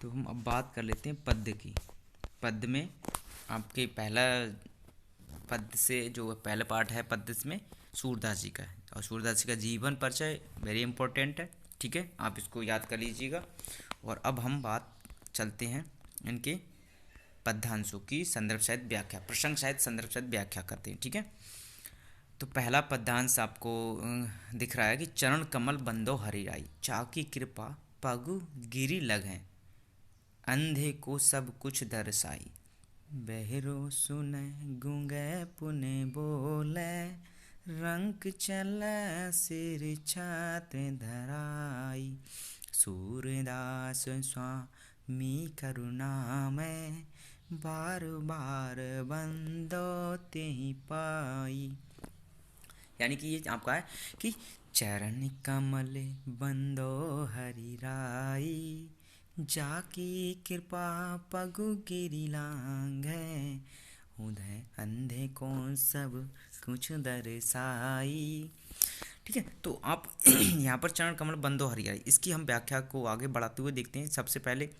तो हम अब बात कर लेते हैं पद्य की। पद्य में आपके पहला पद्य से जो पहला पार्ट है पद्य में सूरदास जी का है, और सूरदास जी का जीवन परिचय वेरी इंपॉर्टेंट है। ठीक है, आप इसको याद कर लीजिएगा। और अब हम बात चलते हैं इनके पद्यांशों की संदर्भ सहित व्याख्या, प्रसंग सहित संदर्भ सहित व्याख्या करते हैं। ठीक है, तो पहला पद्यांश आपको दिख रहा है कि चरण कमल बंदो हरिराई, चाकी कृपा पगु गिरी लगें, अंधे को सब कुछ दर्शाई, बहरो सुने गूंगे पुने बोले, रंग चले सिर छात धराई, सूरदास स्वामी करुणा में, बार बार बंदो तेहि पाई। यानी कि ये आपका है कि चरण कमल बंदो हरिराई, जाकी कृपा पगु गिरी लांघे, उधय अंधे को सब कुछ दर्शाई। ठीक है, तो आप यहाँ पर चरण कमल बंदो हरियाई, इसकी हम व्याख्या को आगे बढ़ाते हुए देखते हैं। सबसे पहले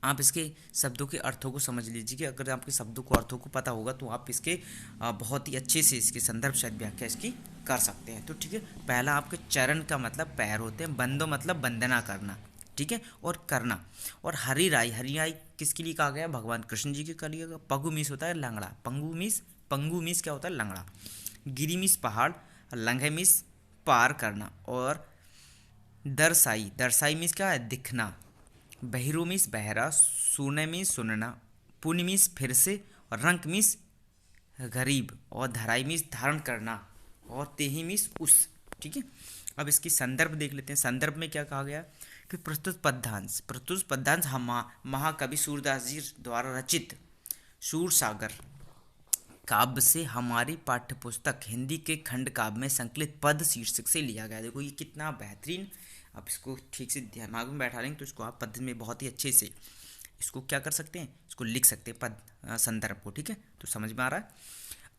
आप इसके शब्दों के अर्थों को समझ लीजिए कि अगर आपके शब्दों को अर्थों को पता होगा तो आप इसके बहुत ही अच्छे से इसके संदर्भ शायद व्याख्या इसकी कर सकते हैं। तो ठीक है, पहला आपके चरण का मतलब पैर होते हैं, बंदो मतलब वंदना करना, ठीक है, और करना। और हरिराई, हरिराई किसके लिए कहा गया? भगवान कृष्ण जी के लिए। पगु मीस होता है लंगड़ा, पंगु मीस क्या होता है? लंगड़ा। गिरी मीस पहाड़, लंघे मीस पार करना, और दरसाई, दरसाई मीस क्या है? दिखना। बहिरो मीस बहरा, सुने मीस सुनना, पुण्य मीस फिर से, और रंक मीस गरीब, और धराई मीस धारण करना, और तेही मीस उस। ठीक है, अब इसकी संदर्भ देख लेते हैं। संदर्भ में क्या कहा गया कि प्रस्तुत पद्यांश हम महाकवि सूरदास जी द्वारा रचित सूर सागर काव्य से हमारी पाठ्य पुस्तक हिंदी के खंड काव्य में संकलित पद शीर्षक से लिया गया। देखो ये कितना बेहतरीन, आप इसको ठीक से दिमाग में बैठा लेंगे तो इसको आप पद में बहुत ही अच्छे से इसको क्या कर सकते हैं, इसको लिख सकते हैं पद संदर्भ को। ठीक है, तो समझ में आ रहा है।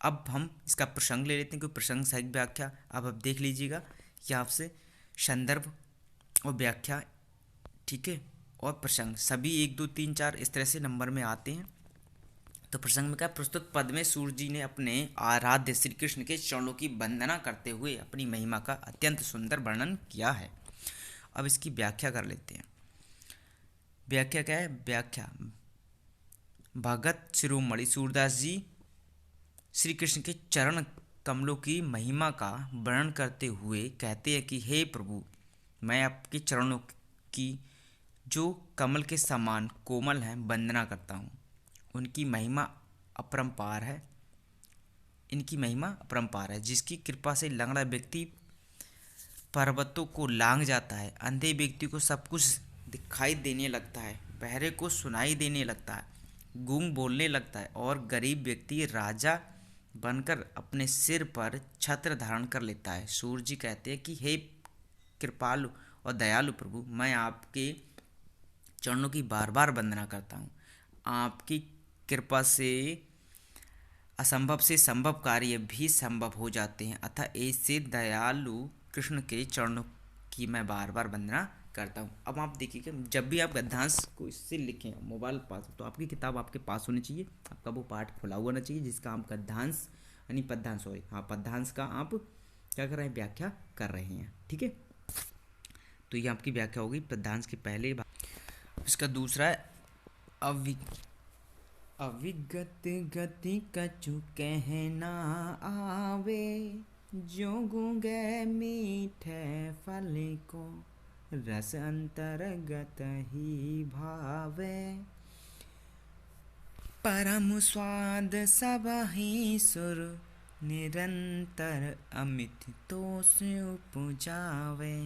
अब हम इसका प्रसंग ले लेते हैं, कोई प्रसंग सहित व्याख्या। अब आप देख लीजिएगा कि आपसे संदर्भ और व्याख्या, ठीक है, और प्रसंग सभी 1 2 3 4 इस तरह से नंबर में आते हैं। तो प्रसंग में क्या? प्रस्तुत पद में सूर्य जी ने अपने आराध्य श्री कृष्ण के चरणों की वंदना करते हुए अपनी महिमा का अत्यंत सुंदर वर्णन किया है। अब इसकी व्याख्या कर लेते हैं। व्याख्या क्या है? व्याख्या, भगत शिरोमणि सूरदास जी श्री कृष्ण के चरण कमलों की महिमा का वर्णन करते हुए कहते हैं कि हे प्रभु, मैं आपके चरणों की जो कमल के समान कोमल हैं वंदना करता हूँ। उनकी महिमा अपरंपार है, इनकी महिमा अपरंपार है, जिसकी कृपा से लंगड़ा व्यक्ति पर्वतों को लांघ जाता है, अंधे व्यक्ति को सब कुछ दिखाई देने लगता है, बहरे को सुनाई देने लगता है, गूंग बोलने लगता है, और गरीब व्यक्ति राजा बनकर अपने सिर पर छत्र धारण कर लेता है। सूर्य जी कहते हैं कि हे कृपालु और दयालु प्रभु, मैं आपके चरणों की बार बार वंदना करता हूँ। आपकी कृपा से असंभव से संभव कार्य भी संभव हो जाते हैं, अतः ऐसे दयालु कृष्ण के चरणों की मैं बार बार वंदना करता हूँ। अब आप देखिए, जब भी आप गद्यांश को इससे लिखें मोबाइल पास, तो आपकी किताब आपके पास होनी चाहिए, आपका वो पाठ खुला हुआ होना चाहिए जिसका आप गद्यांश यानी पद्यांश सॉरी हाँ पद्यांश का आप क्या कर रहे हैं? व्याख्या कर रहे हैं। ठीक है, तो ये आपकी व्याख्या होगी पद्यांश के पहले भाग। इसका दूसरा है अविगत गति कछु कहना आवे, जो गूंगे मीठे फल को रस अंतर्गत ही भावे, परम स्वाद सब ही सुर निरंतर अमित तो से उपजावे,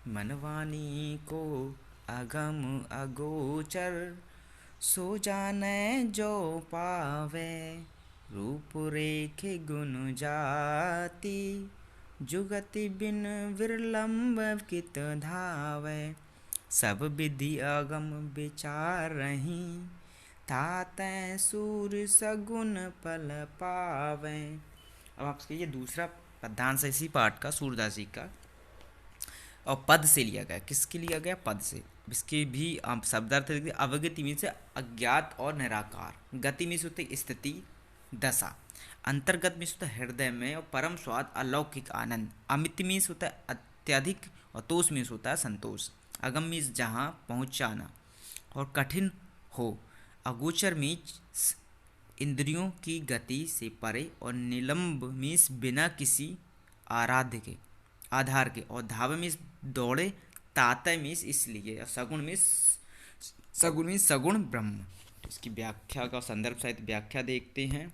मनवानी को अगम अगोचर सो जाने जो पावे, रूप रेखे गुण जाति जुगति बिन विरलम्ब कित धावे, सब विधि अगम विचार रही ताते सूर सगुन पल पावे। अब आपसे ये दूसरा पद्यांश इसी पाठ का सूरदास जी का और पद से लिया गया। किसके लिया गया? पद से। इसके भी आप शब्दार्थ लिखते हैं। अवगति मीन्स अज्ञात और निराकार, गति मीन्स होते स्थिति दशा, अंतर्गत मीन्स होता है हृदय में, और परम स्वाद अलौकिक आनंद, अमित मीन्स होता है अत्यधिक, और तोष मीन्स होता है संतोष, अगम मीन्स जहाँ पहुँचाना, और कठिन हो, अगोचर मीन्स इंद्रियों की गति से परे, और निलंब मीन्स बिना किसी आराध्य के आधार के, और धाव मीन्स दौड़े, तातय मीन्स इसलिए, और सगुण मीन्स सगुण ब्रह्म। तो इसकी व्याख्या का संदर्भ साहित्य व्याख्या देखते हैं।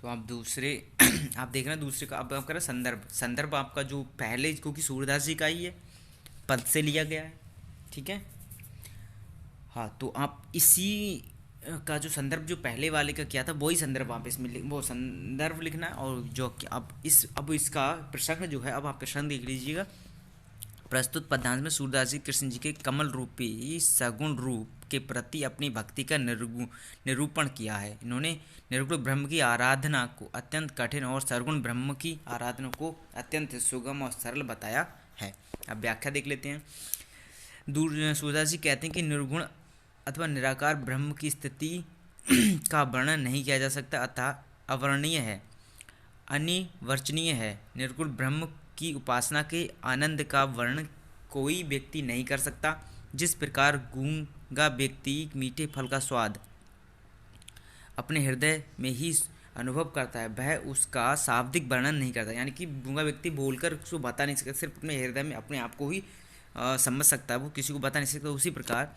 तो आप दूसरे आप देख रहे हैं दूसरे का, अब आप करें संदर्भ आपका जो पहले, क्योंकि सूरदास जी का ही है, पद से लिया गया है, ठीक है। हाँ, तो आप इसी का जो संदर्भ जो पहले वाले का किया था वही संदर्भ आप इसमें वो संदर्भ लिखना है। और जो अब इसका प्रसंग जो है, अब आप प्रसंग देख लीजिएगा। प्रस्तुत पद्यांश में सूरदास जी कृष्ण जी के कमल रूपी सगुण रूप के प्रति अपनी भक्ति का निरूपण किया है। इन्होंने निर्गुण ब्रह्म की आराधना को अत्यंत कठिन और सरगुण ब्रह्म की आराधना को अत्यंत सुगम और सरल बताया है। अब व्याख्या देख लेते हैं। सूरदास जी कहते हैं कि निर्गुण अथवा निराकार ब्रह्म की स्थिति का वर्णन नहीं किया जा सकता, अतः अवर्णनीय है, अनिर्वचनीय है। निर्गुण ब्रह्म की उपासना के आनंद का वर्णन कोई व्यक्ति नहीं कर सकता। जिस प्रकार गूंगा व्यक्ति मीठे फल का स्वाद अपने हृदय में ही अनुभव करता है, वह उसका शाब्दिक वर्णन नहीं करता। यानी कि गूंगा व्यक्ति बोलकर उसको बता नहीं सकता, सिर्फ अपने हृदय में अपने आप को ही समझ सकता है, वो किसी को बता नहीं सकता। उसी प्रकार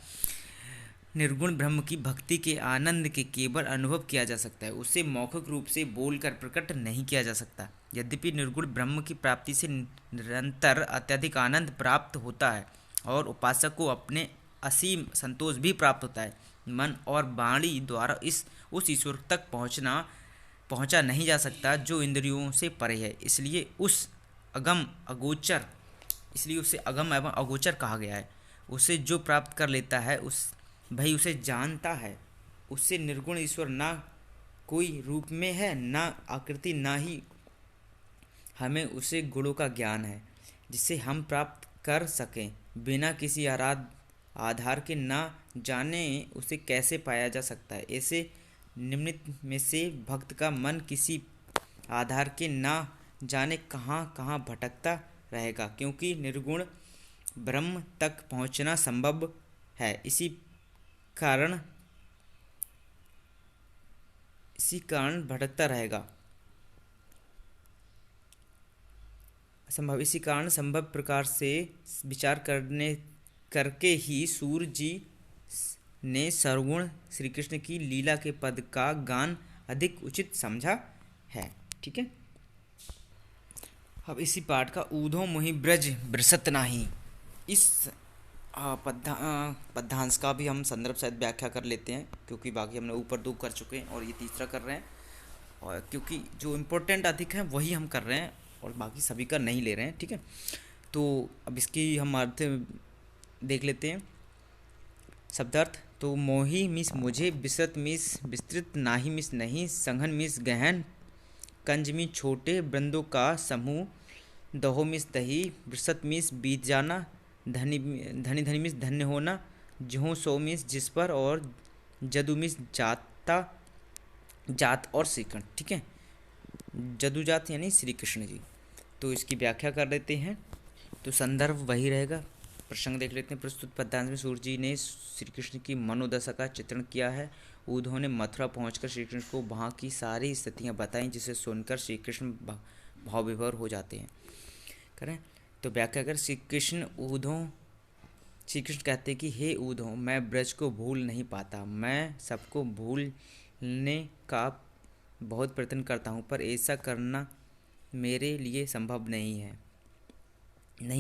निर्गुण ब्रह्म की भक्ति के आनंद के केवल अनुभव किया जा सकता है, उसे मौखिक रूप से बोलकर प्रकट नहीं किया जा सकता। यद्यपि निर्गुण ब्रह्म की प्राप्ति से निरंतर अत्यधिक आनंद प्राप्त होता है और उपासक को अपने असीम संतोष भी प्राप्त होता है, मन और वाणी द्वारा उस ईश्वर तक पहुंचा नहीं जा सकता जो इंद्रियों से परे है। इसलिए उसे अगम एवं अगोचर कहा गया है। उसे जो प्राप्त कर लेता है वही उसे जानता है। उससे निर्गुण ईश्वर ना कोई रूप में है, ना आकृति, ना ही हमें उसे गुणों का ज्ञान है जिसे हम प्राप्त कर सकें। बिना किसी आधार के ना जाने उसे कैसे पाया जा सकता है। ऐसे निम्न में से भक्त का मन किसी आधार के ना जाने कहाँ कहाँ भटकता रहेगा, क्योंकि निर्गुण ब्रह्म तक पहुँचना संभव है। इसी कारण भटकता रहेगा। इसी कारण संभव प्रकार से विचार करके ही सूर्य जी ने सरगुण श्री कृष्ण की लीला के पद का गान अधिक उचित समझा है। ठीक है। अब इसी पाठ का ऊधो मुहि ब्रज बृसत नाही, इस पद्यांश का भी हम संदर्भ शायद व्याख्या कर लेते हैं, क्योंकि बाकी हमने ऊपर दो कर चुके हैं और ये तीसरा कर रहे हैं, और क्योंकि जो इम्पोर्टेंट अधिक है वही हम कर रहे हैं और बाकी सभी का नहीं ले रहे हैं। ठीक है। तो अब इसकी हम अर्थ देख लेते हैं। शब्दार्थ तो मोही मिस मुझे, विस्तृत मिस विस्तृत, नाही मिस नहीं, संघन मिस गहन, कंज मिस छोटे, वृंदों का समूह, दहो मिस दही, बृसत मिस बीत जाना, धनी मिस धन्य होना, जहो सो मिस जिस पर, और जदु मिस जात और श्रीकृष्ण। ठीक है। जदु जात यानी श्री कृष्ण जी। तो इसकी व्याख्या कर लेते हैं। तो संदर्भ वही रहेगा। प्रसंग देख लेते हैं। प्रस्तुत पद्यांश में सूर्य जी ने श्री कृष्ण की मनोदशा का चित्रण किया है। उन्होंने मथुरा पहुंचकर श्री कृष्ण को वहाँ की सारी स्थितियाँ बताईं, जिसे सुनकर श्री कृष्ण भाव विभोर हो जाते हैं। करें तो व्याख्या कर। श्री कृष्ण कहते कि हे ऊधो, मैं ब्रज को भूल नहीं पाता। मैं सबको भूलने का बहुत प्रयत्न करता हूँ, पर ऐसा करना मेरे लिए संभव नहीं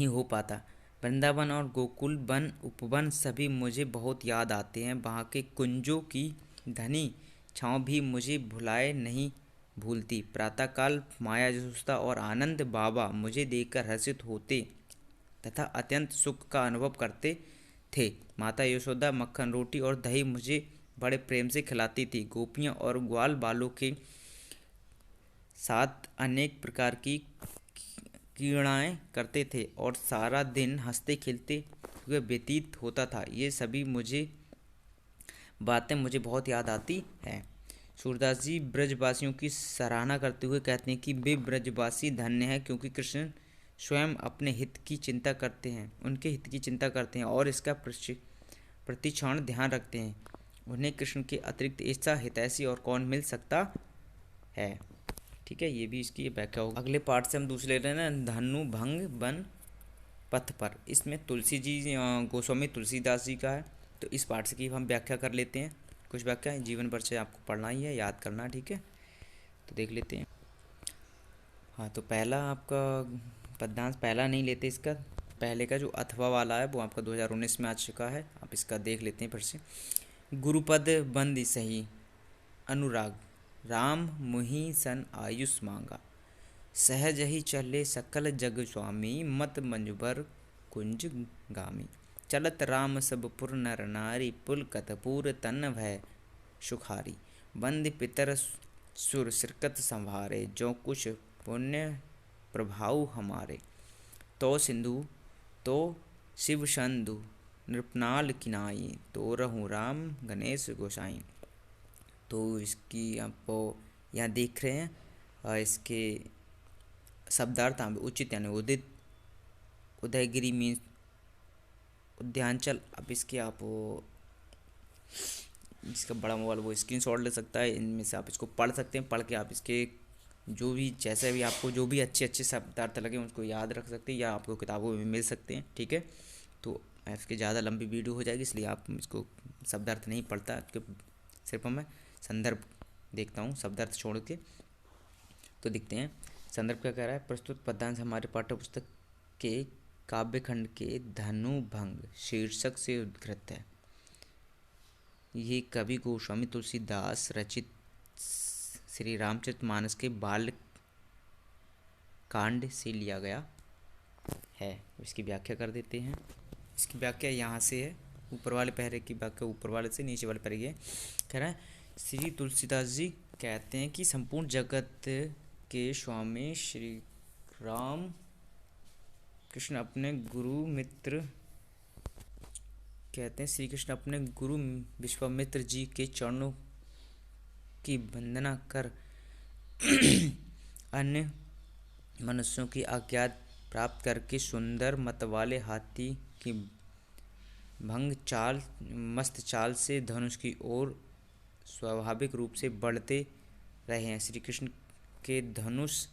हो पाता। वृंदावन और गोकुल वन उपवन सभी मुझे बहुत याद आते हैं। वहाँ के कुंजों की धनी छाँव भी मुझे भुलाए नहीं भूलती। प्रातःकाल माया जसुस्ता और आनंद बाबा मुझे देखकर हर्षित होते तथा अत्यंत सुख का अनुभव करते थे। माता यशोदा मक्खन रोटी और दही मुझे बड़े प्रेम से खिलाती थी। गोपियाँ और ग्वाल बालों के साथ अनेक प्रकार की क्रीड़ाएँ करते थे और सारा दिन हंसते खेलते हुए व्यतीत होता था। ये सभी बातें मुझे बहुत याद आती हैं। सूरदास जी ब्रजवासियों की सराहना करते हुए कहते हैं कि वे ब्रजवासी धन्य हैं, क्योंकि कृष्ण स्वयं अपने हित की चिंता करते हैं, उनके हित की चिंता करते हैं और इसका प्रतिक्षण ध्यान रखते हैं। उन्हें कृष्ण के अतिरिक्त ऐसा हितैषी और कौन मिल सकता है। ठीक है, ये भी इसकी व्याख्या होगी। अगले पार्ट से हम दूसरे ले रहे हैं ना, धनु भंग वन पथ पर। इसमें तुलसी जी गोस्वामी तुलसीदास जी का है, तो इस पार्ट से की हम व्याख्या कर लेते हैं। कुछ व्याख्या है, जीवन परिचय आपको पढ़ना ही है, याद करना, ठीक है। तो देख लेते हैं। हाँ, तो पहला आपका पद्यांश पहला नहीं लेते, इसका पहले का जो अथवा वाला है वो आपका 2019 में आ चुका है। आप इसका देख लेते हैं फिर से। गुरुपद बंदी सही अनुराग, राम मुहि सन आयुष मांगा, सहज ही चले सकल जग स्वामी, मत मंजबर कुंज गामी। चलत राम सब पुर नर नारी, पुलकत पूर तन भय सुखारी। बंद पितर सुर सिरकत संभारे, जो कुछ पुण्य प्रभाव हमारे। तो सिंधु तो शिव संधु, नृपनाल किनाई, तो रहु राम गणेश गोसाई। तो इसकी आपको यहाँ देख रहे हैं, इसके शब्दार्थ उचित यानी उदित, उदयगिरी मीन्स उद्यांचल। अब इसके आप वो जिसका बड़ा मोबाइल वो स्क्रीनशॉट ले सकता है, इनमें से आप इसको पढ़ सकते हैं। पढ़ के आप इसके जो भी जैसे भी आपको जो भी अच्छे अच्छे शब्दार्थ लगे उसको याद रख सकते हैं, या आपको किताबों में मिल सकते हैं। ठीक है, तो इसकी ज़्यादा लंबी वीडियो हो जाएगी, इसलिए आप इसको शब्दार्थ नहीं पढ़ता, सिर्फ मैं संदर्भ देखता हूँ शब्दार्थ छोड़ के। तो देखते हैं संदर्भ क्या कह रहा है। प्रस्तुत पद्यांश हमारे पाठ्यपुस्तक के काव्यखंड के धनु भंग शीर्षक से उद्धृत है। ये कवि गोस्वामी तुलसीदास रचित श्री रामचरितमानस के बाल कांड से लिया गया है। इसकी व्याख्या कर देते हैं। इसकी व्याख्या यहाँ से है, ऊपर वाले पहरे की व्याख्या ऊपर वाले से, नीचे वाले पहरे कह रहा है। श्री तुलसीदास जी कहते हैं कि संपूर्ण जगत के स्वामी श्री राम कृष्ण अपने गुरु मित्र कहते हैं श्री कृष्ण अपने गुरु विश्वामित्र जी के चरणों की वंदना कर अन्य मनुष्यों की आज्ञा प्राप्त करके सुंदर मत वाले हाथी की भंग चाल मस्त चाल से धनुष की ओर स्वाभाविक रूप से बढ़ते रहे हैं। श्री कृष्ण के धनुष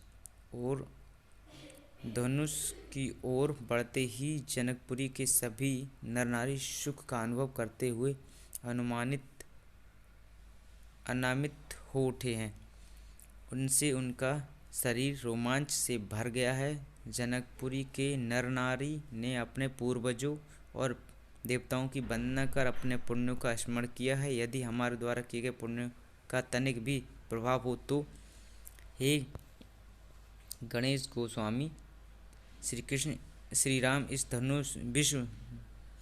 की ओर बढ़ते ही जनकपुरी के सभी नर नारी सुख का अनुभव करते हुए अनामित हो उठे हैं। उनसे उनका शरीर रोमांच से भर गया है। जनकपुरी के नर नारी ने अपने पूर्वजों और देवताओं की वंदना कर अपने पुण्यों का स्मरण किया है। यदि हमारे द्वारा किए गए पुण्य का तनिक भी प्रभाव हो तो हे गणेश गोस्वामी, श्री कृष्ण श्री राम इस धनुष विश्व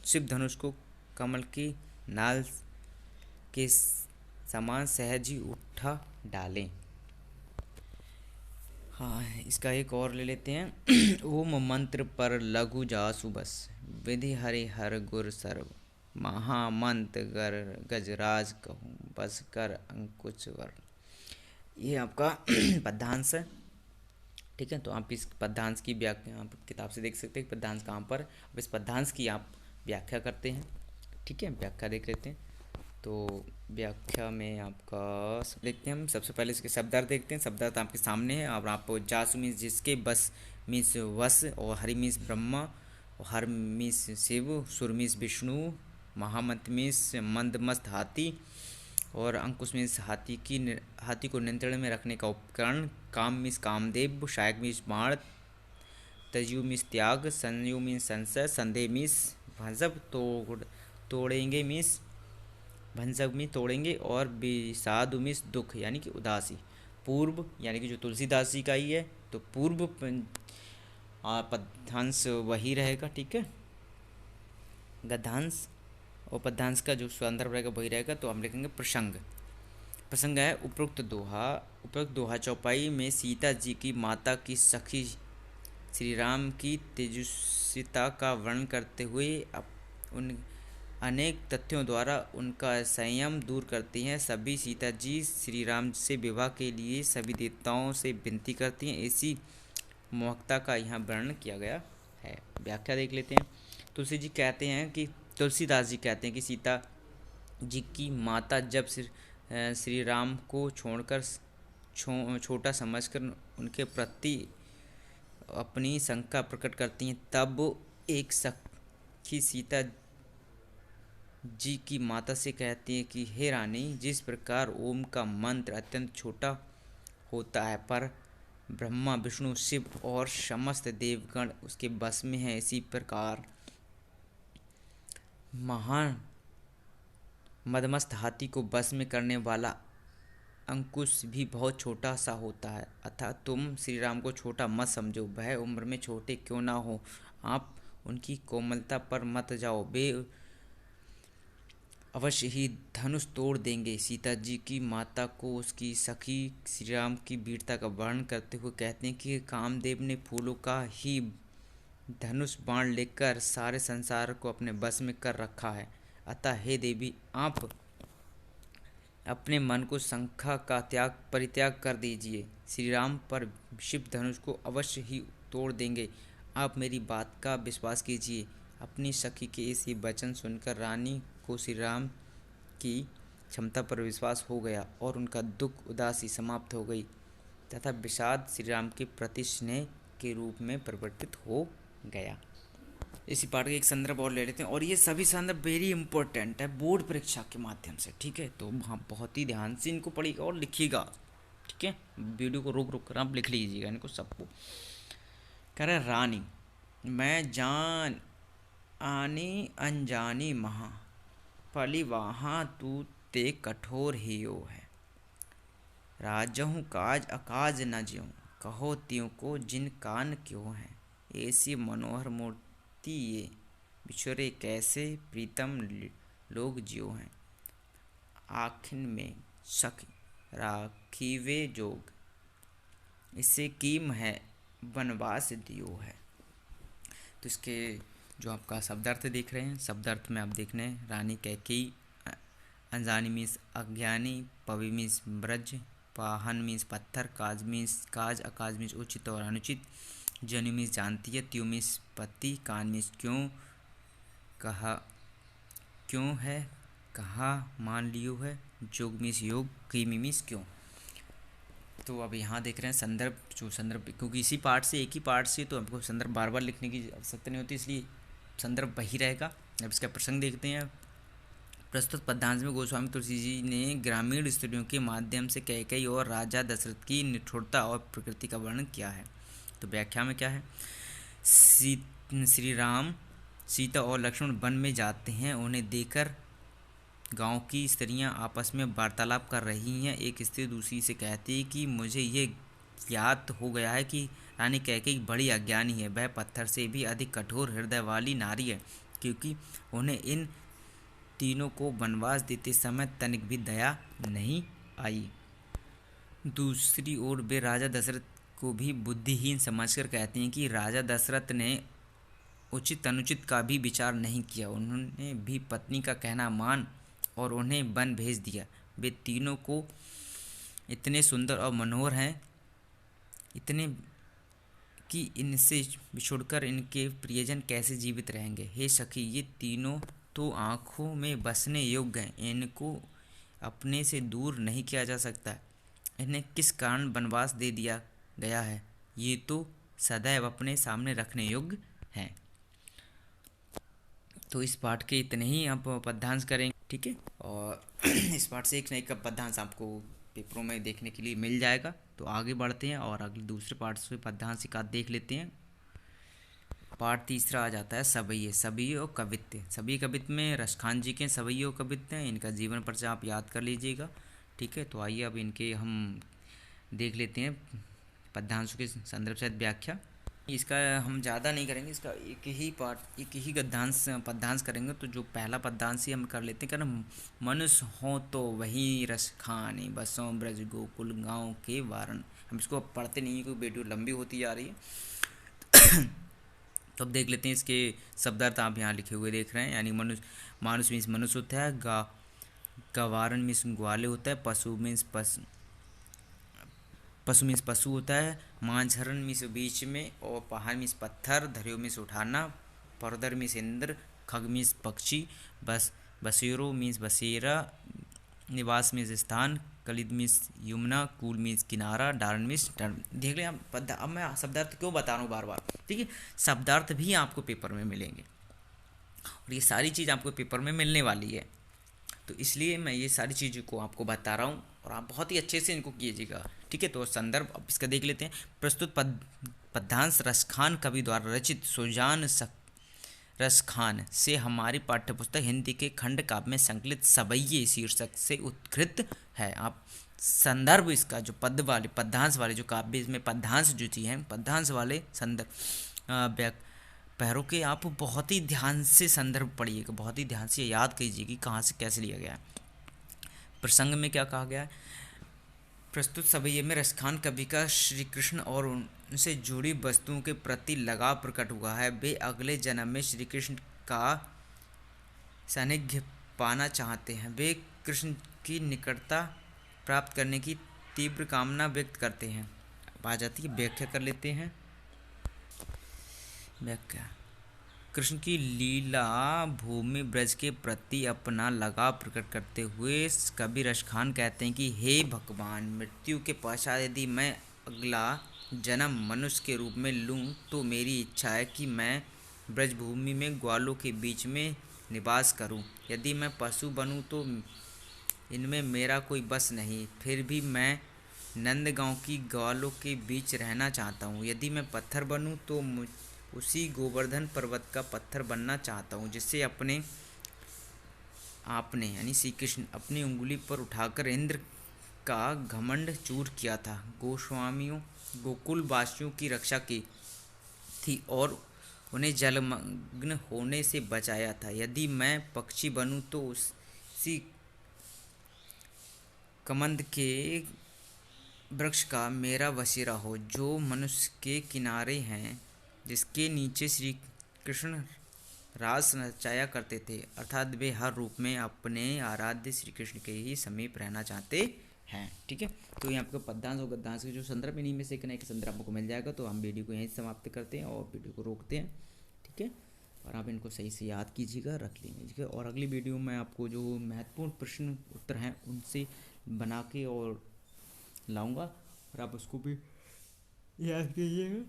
शिव धनुष को कमल की नाल के समान सहज ही उठा डालें। हाँ, इसका एक और ले लेते हैं। ओम मंत्र पर लघु जासु बस, विधि हरि हर गुर सर्व, महामंत्र गर गजराज कहूँ, बस कर अंकुश वर। ये आपका पद्यांश है। ठीक है, तो आप इस पद्यांश की व्याख्या आप किताब से देख सकते हैं पद्यांश कहाँ पर। अब इस पद्यांश की आप व्याख्या करते हैं। ठीक है, व्याख्या देख लेते हैं। तो व्याख्या में आपका देखते हैं हम सबसे पहले इसके शब्दार्थ देखते हैं। शब्दार्थ आपके सामने है। और आप जासु मीन्स जिसके, बस मीन्स वश, और हरि मीन्स ब्रह्मा, और हर मीन्स शिव, सुर मीन्स विष्णु, महामंत्र मीन्स मंदमस्त हाथी, और अंकुश मीन्स हाथी को नियंत्रण में रखने का उपकरण, काम मीन्स कामदेव, शायक मीन्स बाण, तजु मीन्स त्याग, संयु मीन्स संशय, संदेह मीन्स भंजब, तोड़ेंगे मीन्स भंजक में तोड़ेंगे, और विषादु मीन्स दुख यानी कि उदासी। पूर्व यानी कि जो तुलसीदास जी का ही है, तो पूर्व पद्यांश वही रहेगा। ठीक है, गद्यांश और पद्यांश का जो संदर्भ रहेगा वही रहेगा। तो हम लिखेंगे प्रसंग। प्रसंग है उपरोक्त दोहा चौपाई में सीता जी की माता की सखी श्री राम की तेजस्विता का वर्णन करते हुए उन अनेक तथ्यों द्वारा उनका संयम दूर करती हैं। सभी सीता जी श्री राम से विवाह के लिए सभी देवताओं से विनती करती हैं। इसी मोहकता का यहाँ वर्णन किया गया है। व्याख्या देख लेते हैं। तुलसीदास जी कहते हैं कि सीता जी की माता जब श्री राम को छोड़कर छोटा समझकर उनके प्रति अपनी शंका प्रकट करती हैं, तब एक सखी सीता जी की माता से कहती हैं कि हे रानी, जिस प्रकार ओम का मंत्र अत्यंत छोटा होता है पर ब्रह्मा विष्णु शिव और समस्त देवगण उसके बस में हैं, इसी प्रकार महान मदमस्त हाथी को बस में करने वाला अंकुश भी बहुत छोटा सा होता है। अतः तुम श्री राम को छोटा मत समझो, वह उम्र में छोटे क्यों ना हो, आप उनकी कोमलता पर मत जाओ, वे अवश्य ही धनुष तोड़ देंगे। सीता जी की माता को उसकी सखी श्री राम की वीरता का वर्णन करते हुए कहते हैं कि कामदेव ने फूलों का ही धनुष बाण लेकर सारे संसार को अपने बस में कर रखा है। अतः हे देवी, आप अपने मन को शंका का परित्याग कर दीजिए। श्री राम पर शिव धनुष को अवश्य ही तोड़ देंगे, आप मेरी बात का विश्वास कीजिए। अपनी सखी के इस वचन सुनकर रानी को श्री राम की क्षमता पर विश्वास हो गया और उनका दुख उदासी समाप्त हो गई तथा विषाद श्री राम के प्रति स्नेह के रूप में परिवर्तित हो गया। इसी पाठ का एक संदर्भ और ले लेते हैं, और ये सभी संदर्भ वेरी इंपॉर्टेंट है बोर्ड परीक्षा के माध्यम से, ठीक है। तो हाँ, बहुत ही ध्यान से इनको पढ़िएगा और लिखिएगा, ठीक है। वीडियो को रोक रोक कर आप लिख लीजिएगा इनको सबको। कह रहे रानी, मैं जान आनी अनजानी महा, पली वहाँ तू ते कठोर हियो है। राजहूँ काज अकाज न ज्यों, कहो त्यों को जिन कान क्यों है। ऐसी मनोहर मूर्ति ये, बिछुरे कैसे प्रीतम लोग ज्यों हैं। आखिन में सखी राखीवे जोग, इससे कीम है वनवास दियो है। तो इसके जो आपका शब्दार्थ देख रहे हैं, शब्दार्थ में आप देख रहे हैं रानी कैकेयी, अनजानी मीन्स अज्ञानी, पवि मीन्स ब्रज, पाहन मीन्स पत्थर, काज मीन्स काज, अकाज मीन्स उचित और अनुचित, जनु मीन्स जानती है, त्यू मीन्स पति, कान मीन्स क्यों, कहा क्यों है, कहा मान लियो है, जोग मीन्स योग, कीमी मीन्स क्यों। तो अब यहाँ देख रहे हैं संदर्भ, जो संदर्भ क्योंकि इसी पार्ट से एक ही पार्ट से तो हमको संदर्भ बार बार लिखने की आवश्यकता नहीं होती, इसलिए संदर्भ वही रहेगा। अब इसका प्रसंग देखते हैं। प्रस्तुत पद्यांश में गोस्वामी तुलसी जी ने ग्रामीण स्त्रियों के माध्यम से कैकेयी और राजा दशरथ की निठुरता और प्रकृति का वर्णन किया है। तो व्याख्या में क्या है, श्री राम सीता और लक्ष्मण वन में जाते हैं, उन्हें देखकर गांव की स्त्रियां आपस में वार्तालाप कर रही हैं। एक स्त्री दूसरी से कहती है कि मुझे ये ज्ञात हो गया है कि रानी कैकेयी बड़ी अज्ञानी है, वह पत्थर से भी अधिक कठोर हृदय वाली नारी है, क्योंकि उन्हें इन तीनों को वनवास देते समय तनिक भी दया नहीं आई। दूसरी ओर वे राजा दशरथ को भी बुद्धिहीन समझकर कहते हैं कि राजा दशरथ ने उचित अनुचित का भी विचार नहीं किया, उन्होंने भी पत्नी का कहना मान और उन्हें वन भेज दिया। वे तीनों को इतने सुंदर और मनोहर हैं, इतने कि इनसे बिछुड़कर इनके प्रियजन कैसे जीवित रहेंगे। हे सखी, ये तीनों तो आँखों में बसने योग्य हैं, इनको अपने से दूर नहीं किया जा सकता। इन्हें किस कारण वनवास दे दिया गया है, ये तो सदैव अपने सामने रखने योग्य हैं। तो इस पाठ के इतने ही आप पद्यांश करेंगे, ठीक है। और इस पाठ से एक नई का पद्यांश आपको पेपरों में देखने के लिए मिल जाएगा। तो आगे बढ़ते हैं और अगले दूसरे पाठ से पद्यांश एक आध देख लेते हैं। पाठ तीसरा आ जाता है सवैये, सवैये और कवित्व। सभी कवित्व में रसखान जी के सवैये और कवित्व हैं, इनका जीवन परिचय आप याद कर लीजिएगा, ठीक है। तो आइए अब इनके हम देख लेते हैं पद्यांशों के संदर्भ सहित व्याख्या। इसका हम ज़्यादा नहीं करेंगे, इसका एक ही पद्यांश करेंगे। तो जो पहला पद्यांश ही हम कर लेते हैं, क्या मनुष्य हो तो वही रस खाने, बसों ब्रज गोकुल गाँव के वारण। हम इसको पढ़ते नहीं क्योंकि वीडियो लंबी होती जा रही है। तो अब देख लेते हैं इसके शब्दार्थ आप यहाँ लिखे हुए देख रहे हैं। यानी मनुष्य, मानुष मीन्स मनुष्य होता है, गवारन मीन्स ग्वाले होता है, पशु मीन्स पशु होता है, मांझरन मीन्स बीच में, और पहाड़ मीन्स पत्थर, धरियो मीन्स उठाना, परदर मीन्स इंद्र, खग मीन्स पक्षी, बसेरो मीन्स बसेरा, निवास मीन्स स्थान, कलिद मीन्स यमुना, कूल मीन्स किनारा, डारण मीन्स टर्न। देख लें अब मैं शब्दार्थ क्यों बता रहा हूँ बार बार, ठीक है। शब्दार्थ भी आपको पेपर में मिलेंगे और ये सारी चीज़ आपको पेपर में मिलने वाली है, तो इसलिए मैं ये सारी चीज़ों को आपको बता रहा हूँ और आप बहुत ही अच्छे से इनको कीजिएगा, ठीक है। तो संदर्भ अब इसका देख लेते हैं। प्रस्तुत पद्यांश रसखान कवि द्वारा रचित सुजान रसखान से हमारी पाठ्यपुस्तक हिंदी के खंड काव्य में संकलित सवैये शीर्षक से उत्कृत है। आप संदर्भ इसका जो पद्यांश वाले जो काव्य, इसमें पद्यांश जो चीज़ हैं, पद्यांश वाले संदर्भ पैरों के आप बहुत ही ध्यान से संदर्भ पढ़िएगा, बहुत ही ध्यान से याद कीजिए कि कहाँ से कैसे लिया गया है। प्रसंग में क्या कहा गया है? प्रस्तुत सवैये में रसखान कवि का श्री कृष्ण और उनसे जुड़ी वस्तुओं के प्रति लगाव प्रकट हुआ है। वे अगले जन्म में श्री कृष्ण का सानिध्य पाना चाहते हैं। वे कृष्ण की निकटता प्राप्त करने की तीव्र कामना व्यक्त करते हैं। आ जाती है व्याख्या कर लेते हैं। व्याख्या: कृष्ण की लीला भूमि ब्रज के प्रति अपना लगाव प्रकट करते हुए कवि रसखान कहते हैं कि हे भगवान, मृत्यु के पश्चात यदि मैं अगला जन्म मनुष्य के रूप में लूँ तो मेरी इच्छा है कि मैं ब्रजभूमि में ग्वालों के बीच में निवास करूं। यदि मैं पशु बनूं तो इनमें मेरा कोई बस नहीं, फिर भी मैं नंदगांव की ग्वालों के बीच रहना चाहता हूं। यदि मैं पत्थर बनूं तो उसी गोवर्धन पर्वत का पत्थर बनना चाहता हूं जिससे आपने यानी श्री कृष्ण अपनी उंगली पर उठाकर इंद्र का घमंड चूर किया था, गोस्वामियों गोकुलवासियों की रक्षा की थी और उन्हें जलमग्न होने से बचाया था। यदि मैं पक्षी बनूं तो उसी कमंद के वृक्ष का मेरा बसेरा हो जो मनुष्य के किनारे हैं, जिसके नीचे श्री कृष्ण रास रचाया करते थे, अर्थात वे हर रूप में अपने आराध्य श्री कृष्ण के ही समीप रहना चाहते हैं, ठीक है। तो यहाँ आपको पद्यांश और गद्यांश के जो संदर्भ, इन्हीं में से एक न एक संदर्भ आपको मिल जाएगा। तो हम वीडियो को यहीं समाप्त करते हैं और वीडियो को रोकते हैं, ठीक है। और आप इनको सही से याद कीजिएगा, रख लीजिएगा, और अगली वीडियो में आपको जो महत्वपूर्ण प्रश्न उत्तर हैं उनसे बना के और लाऊंगा और आप उसको भी याद कीजिएगा।